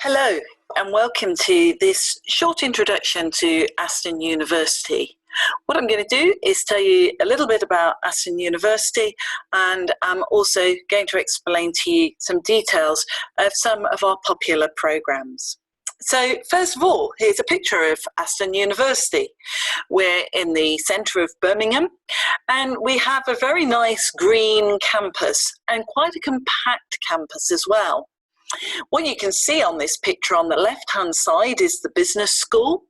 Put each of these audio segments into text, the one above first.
Hello and welcome to this short introduction to Aston University. What I'm going to do is tell you a little bit about Aston University, and I'm also going to explain to you some details of some of our popular programs. So first of all, here's a picture of Aston University. We're in the centre of Birmingham, and we have a very nice green campus and quite a compact campus as well. What you can see on this picture on the left-hand side is the business school.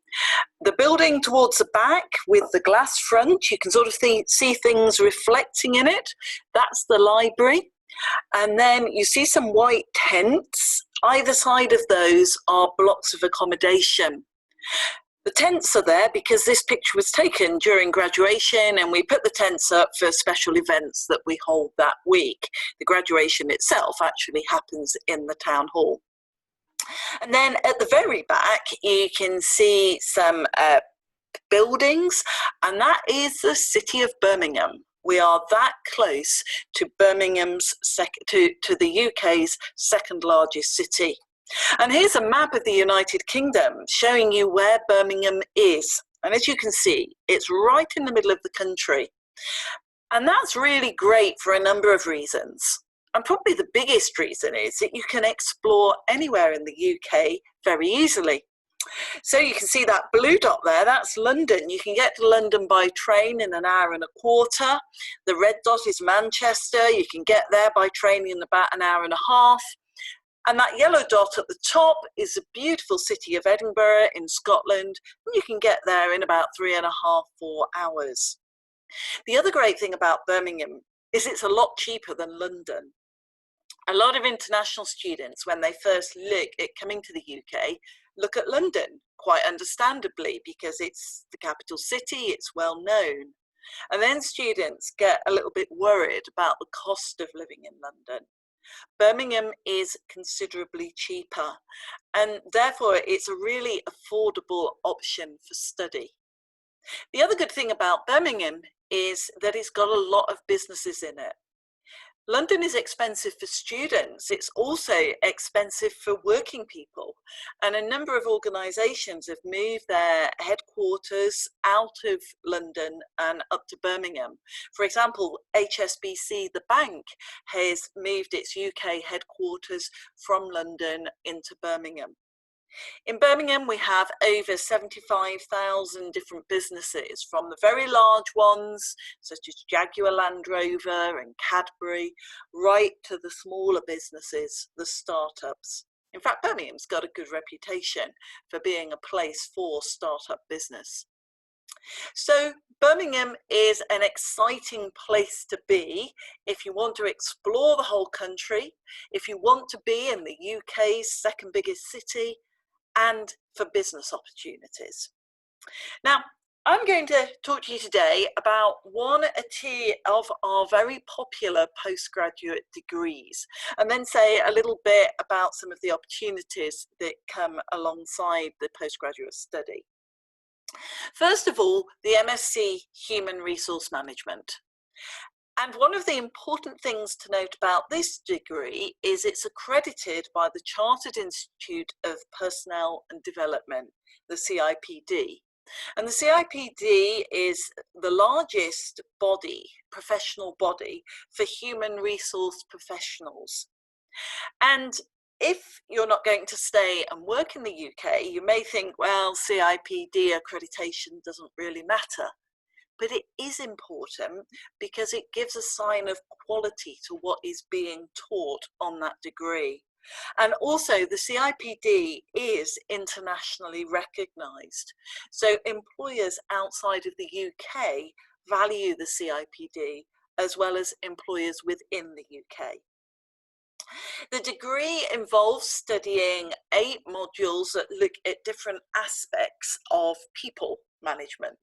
The building towards the back with the glass front, you can sort of see things reflecting in it. That's the library. And then you see some white tents. Either side of those are blocks of accommodation. The tents are there because this picture was taken during graduation, and we put the tents up for special events that we hold that week. The graduation itself actually happens in the town hall. And then at the very back, you can see some buildings, and that is the city of Birmingham. We are that close to Birmingham's to the UK's second largest city. And here's a map of the United Kingdom showing you where Birmingham is. And as you can see, it's right in the middle of the country. And that's really great for a number of reasons. And probably the biggest reason is that you can explore anywhere in the UK very easily. So you can see that blue dot there, that's London. You can get to London by train in an hour and a quarter. The red dot is Manchester. You can get there by train in about an hour and a half. And that yellow dot at the top is the beautiful city of Edinburgh in Scotland. And you can get there in about 3.5–4 hours. The other great thing about Birmingham is it's a lot cheaper than London. A lot of international students, when they first look at coming to the UK, look at London, quite understandably, because it's the capital city, it's well known. And then students get a little bit worried about the cost of living in London. Birmingham is considerably cheaper, and therefore it's a really affordable option for study. The other good thing about Birmingham is that it's got a lot of businesses in it. London is expensive for students. It's also expensive for working people. And a number of organisations have moved their headquarters out of London and up to Birmingham. For example, HSBC, the bank, has moved its UK headquarters from London into Birmingham. In Birmingham, we have over 75,000 different businesses, from the very large ones, such as Jaguar Land Rover and Cadbury, right to the smaller businesses, the startups. In fact, Birmingham's got a good reputation for being a place for startup business. So Birmingham is an exciting place to be if you want to explore the whole country, if you want to be in the UK's second biggest city, and for business opportunities. Now, I'm going to talk to you today about one or two of our very popular postgraduate degrees, and then say a little bit about some of the opportunities that come alongside the postgraduate study. First of all, the MSc Human Resource Management. And one of the important things to note about this degree is it's accredited by the Chartered Institute of Personnel and Development, the CIPD. And the CIPD is the largest body, professional body, for human resource professionals. And if you're not going to stay and work in the UK, you may think, well, CIPD accreditation doesn't really matter. But it is important because it gives a sign of quality to what is being taught on that degree. And also the CIPD is internationally recognised. So employers outside of the UK value the CIPD as well as employers within the UK. The degree involves studying 8 modules that look at different aspects of people management.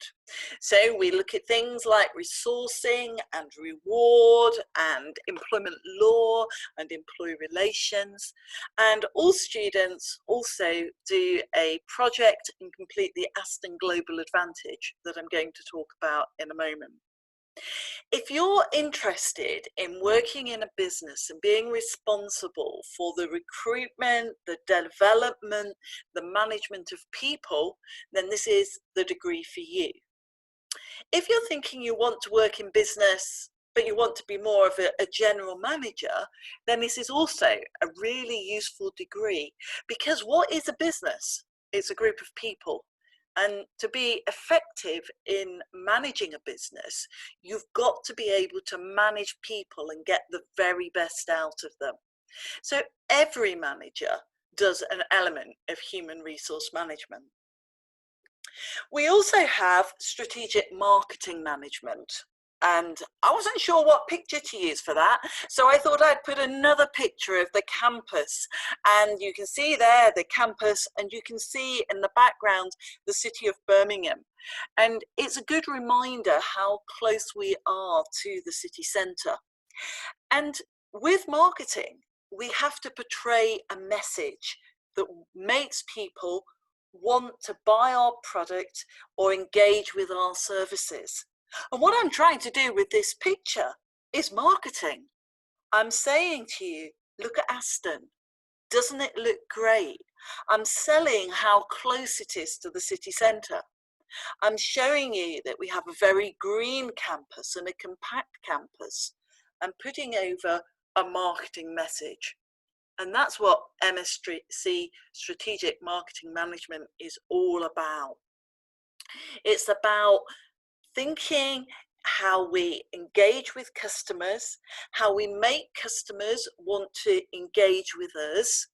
So we look at things like resourcing and reward and employment law and employee relations. And all students also do a project and complete the Aston Global Advantage that I'm going to talk about in a moment. If you're interested in working in a business and being responsible for the recruitment, the development, the management of people, then this is the degree for you. If you're thinking you want to work in business, but you want to be more of a general manager, then this is also a really useful degree, because what is a business? It's a group of people. And to be effective in managing a business, you've got to be able to manage people and get the very best out of them. So every manager does an element of human resource management. We also have strategic marketing management. And I wasn't sure what picture to use for that, so I thought I'd put another picture of the campus, and you can see there the campus, and you can see in the background the city of Birmingham, and it's a good reminder how close we are to the city centre. And with marketing, we have to portray a message that makes people want to buy our product or engage with our services. And what I'm trying to do with this picture is marketing. I'm saying to you, look at Aston. Doesn't it look great? I'm selling how close it is to the city centre. I'm showing you that we have a very green campus and a compact campus, and putting over a marketing message. And that's what MSc Strategic Marketing Management is all about. It's about thinking how we engage with customers, how we make customers want to engage with us,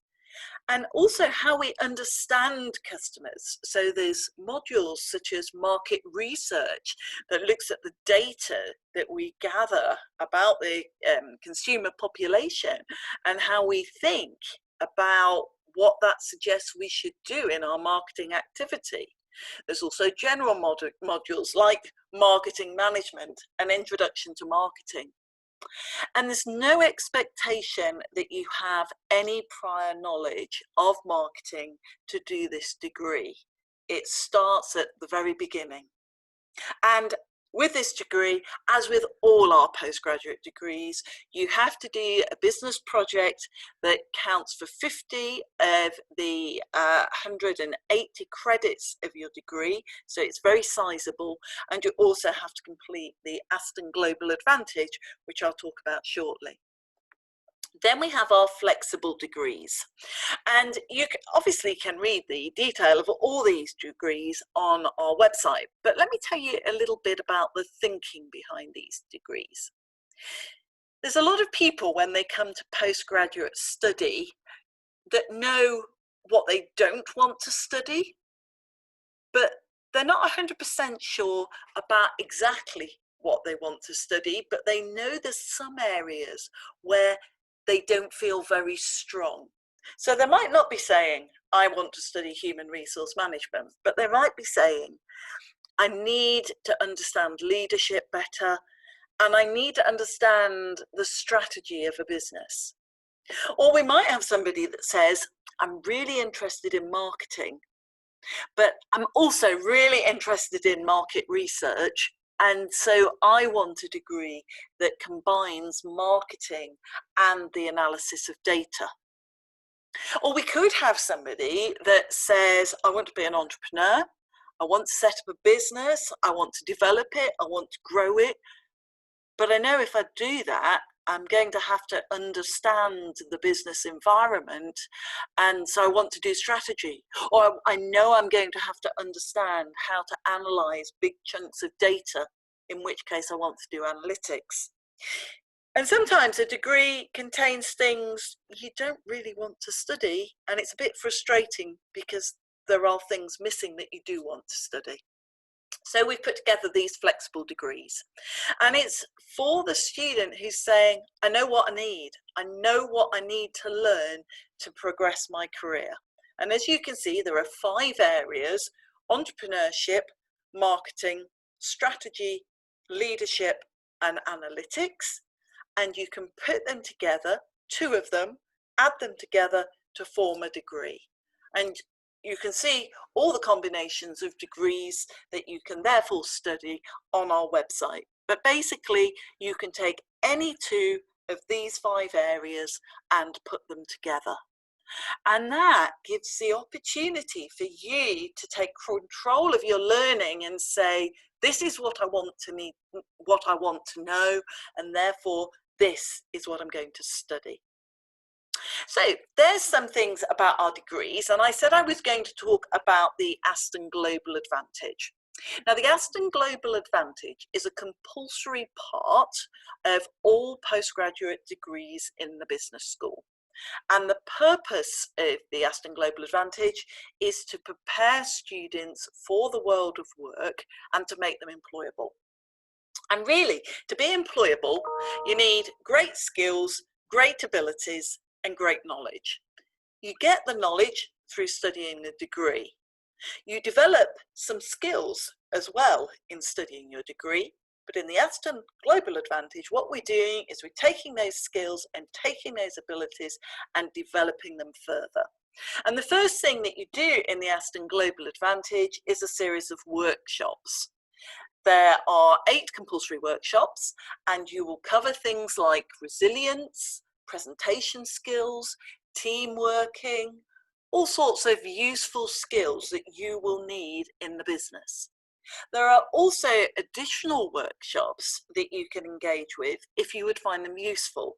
and also how we understand customers. So there's modules such as market research that looks at the data that we gather about the consumer population and how we think about what that suggests we should do in our marketing activity. There's also general modules like marketing management and introduction to marketing. And there's no expectation that you have any prior knowledge of marketing to do this degree. It starts at the very beginning. And with this degree, as with all our postgraduate degrees, you have to do a business project that counts for 50 of the 180 credits of your degree, so it's very sizable, and you also have to complete the Aston Global Advantage, which I'll talk about shortly. Then we have our flexible degrees, and you obviously can read the detail of all these degrees on our website, but let me tell you a little bit about the thinking behind these degrees. There's a lot of people when they come to postgraduate study that know what they don't want to study, but they're not 100% sure about exactly what they want to study, but they know there's some areas where they don't feel very strong. So they might not be saying, I want to study human resource management, but they might be saying, I need to understand leadership better, and I need to understand the strategy of a business. Or we might have somebody that says, I'm really interested in marketing, but I'm also really interested in market research. And so I want a degree that combines marketing and the analysis of data. Or we could have somebody that says, I want to be an entrepreneur, I want to set up a business, I want to develop it, I want to grow it. But I know if I do that, I'm going to have to understand the business environment, and so I want to do strategy. Or I know I'm going to have to understand how to analyze big chunks of data, in which case I want to do analytics. And sometimes a degree contains things you don't really want to study, and it's a bit frustrating because there are things missing that you do want to study. So we've put together these flexible degrees, and it's for the student who's saying, I know what I need. I know what I need to learn to progress my career. And as you can see, there are 5 areas: entrepreneurship, marketing, strategy, leadership, and analytics. And you can put them together, 2 of them, add them together to form a degree. And you can see all the combinations of degrees that you can therefore study on our website. But basically, you can take any two of these 5 areas and put them together. And that gives the opportunity for you to take control of your learning and say, this is what I want to know, and therefore this is what I'm going to study. So there's some things about our degrees, and I said I was going to talk about the Aston Global Advantage. Now, the Aston Global Advantage is a compulsory part of all postgraduate degrees in the business school. And the purpose of the Aston Global Advantage is to prepare students for the world of work and to make them employable. And really, to be employable, you need great skills, great abilities, and great knowledge. You get the knowledge through studying the degree. You develop some skills as well in studying your degree, but in the Aston Global Advantage, what we're doing is we're taking those skills and taking those abilities and developing them further. And the first thing that you do in the Aston Global Advantage is a series of workshops. There are 8 compulsory workshops, and you will cover things like resilience, presentation skills, team working, all sorts of useful skills that you will need in the business. There are also additional workshops that you can engage with if you would find them useful.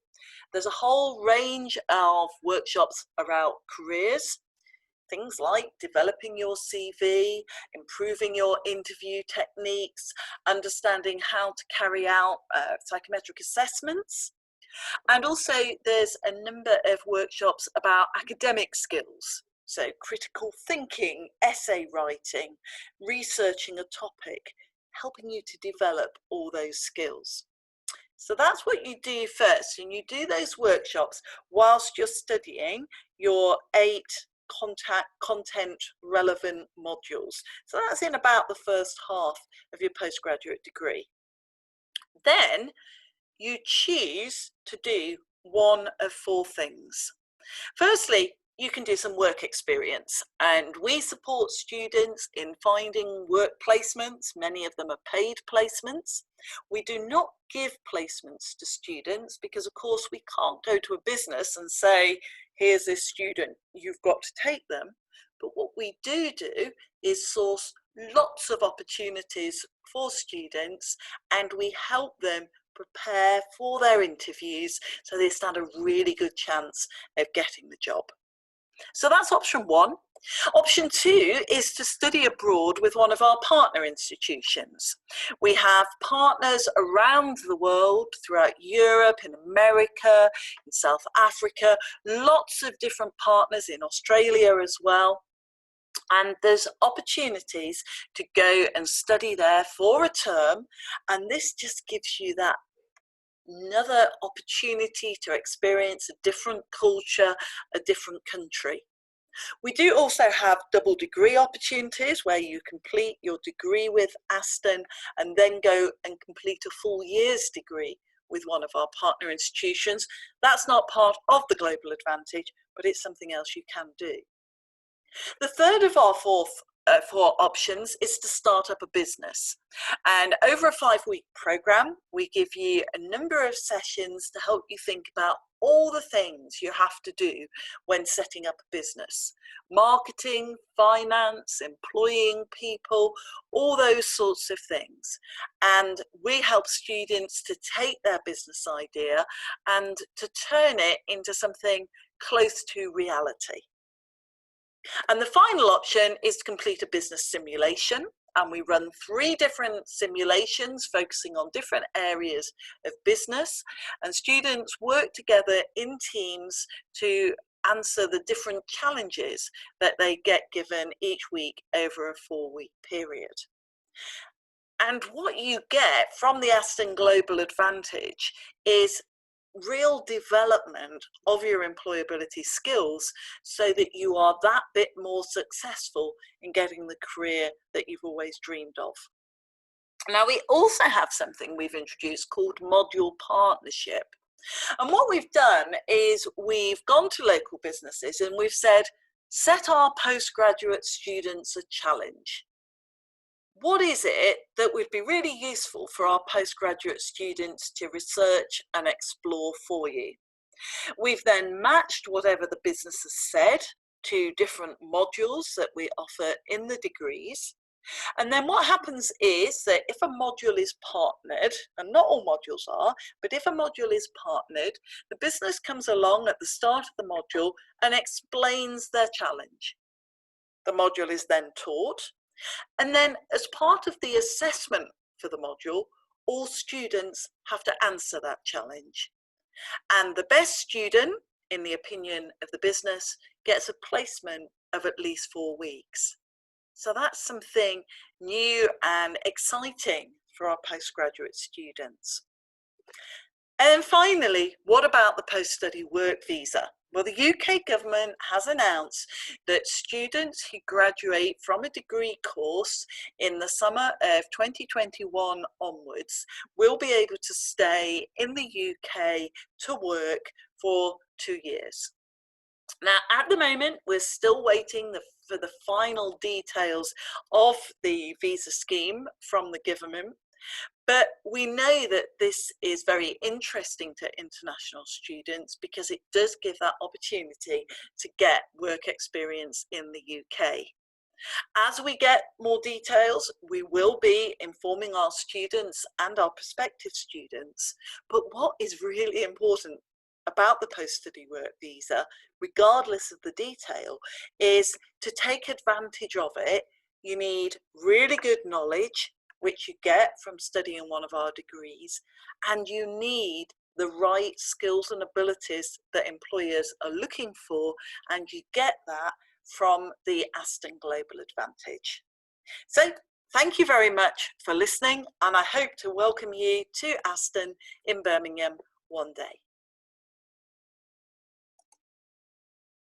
There's a whole range of workshops around careers, things like developing your CV, improving your interview techniques, understanding how to carry out psychometric assessments. And also there's a number of workshops about academic skills. So critical thinking, essay writing, researching a topic, helping you to develop all those skills. So that's what you do first, and you do those workshops whilst you're studying your 8 content relevant modules. So that's in about the first half of your postgraduate degree. Then you choose to do one of 4 things. Firstly, you can do some work experience, and we support students in finding work placements. Many of them are paid placements. We do not give placements to students because, of course, we can't go to a business and say, here's this student, you've got to take them. But what we do is source lots of opportunities for students, and we help them prepare for their interviews so they stand a really good chance of getting the job. So that's option 1. Option 2 is to study abroad with one of our partner institutions. We have partners around the world, throughout Europe, in America, in South Africa, lots of different partners in Australia as well. And there's opportunities to go and study there for a term, and this just gives you that another opportunity to experience a different culture, a different country. We do also have double degree opportunities where you complete your degree with Aston and then go and complete a full year's degree with one of our partner institutions. That's not part of the Global Advantage, but it's something else you can do. The third of our 4 options is to start up a business. And over a 5-week program, we give you a number of sessions to help you think about all the things you have to do when setting up a business. Marketing, finance, employing people, all those sorts of things. And we help students to take their business idea and to turn it into something close to reality. And the final option is to complete a business simulation, and we run 3 different simulations focusing on different areas of business, and students work together in teams to answer the different challenges that they get given each week over a 4-week period. And what you get from the Aston Global Advantage is real development of your employability skills so that you are that bit more successful in getting the career that you've always dreamed of. Now, we also have something we've introduced called module partnership. And what we've done is we've gone to local businesses and we've said, set our postgraduate students a challenge. what is it that would be really useful for our postgraduate students to research and explore for you? We've then matched whatever the business has said to different modules that we offer in the degrees. And then what happens is that if a module is partnered, and not all modules are, but if a module is partnered, the business comes along at the start of the module and explains their challenge. The module is then taught, and then as part of the assessment for the module, all students have to answer that challenge. And the best student, in the opinion of the business, gets a placement of at least 4 weeks. So that's something new and exciting for our postgraduate students. And finally, what about the post-study work visa? Well, the UK government has announced that students who graduate from a degree course in the summer of 2021 onwards will be able to stay in the UK to work for 2 years. Now, at the moment, we're still waiting for the final details of the visa scheme from the government, but we know that this is very interesting to international students because it does give that opportunity to get work experience in the UK. As we get more details, we will be informing our students and our prospective students, but what is really important about the post-study work visa, regardless of the detail, is to take advantage of it. You need really good knowledge, which you get from studying one of our degrees, and you need the right skills and abilities that employers are looking for, and you get that from the Aston Global Advantage. So thank you very much for listening, and I hope to welcome you to Aston in Birmingham one day.